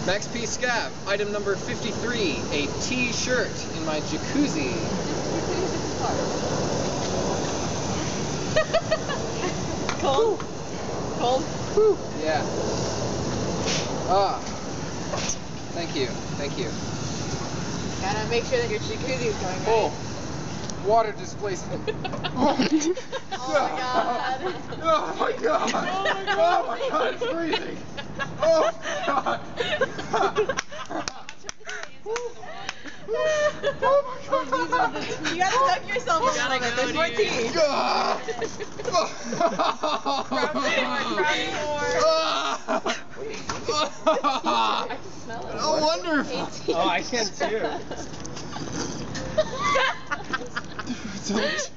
Max P. Scav, item number 53, a T-shirt in my jacuzzi. Cold? Cold? Whew. Yeah. Ah. Thank you. Thank you. Gotta make sure that your jacuzzi is going right. Oh. Water displacement. Oh my god. Oh my god. Oh my god, it's freezing. Oh my god. You gotta duck yourself a little bit. There's more tea. I can smell it. Oh, wonderful. Oh, I can too. Delicious.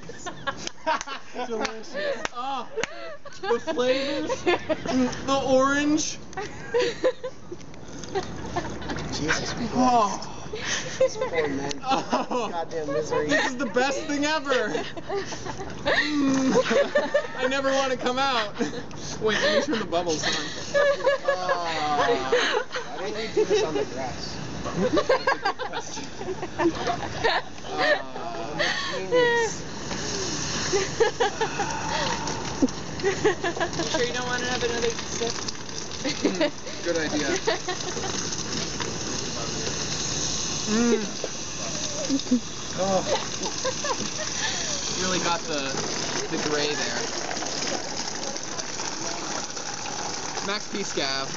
Delicious. Oh, the flavors, the orange. Jesus Christ. Oh. These poor men. Oh. Goddamn misery. This is the best thing ever. I never want to come out. Wait, let me turn the bubbles on. Why don't you do this on the grass? That's a good question. Genius. You sure you don't want to have another sip? Good idea. Oh. Really got the gray there. Max P. Scav.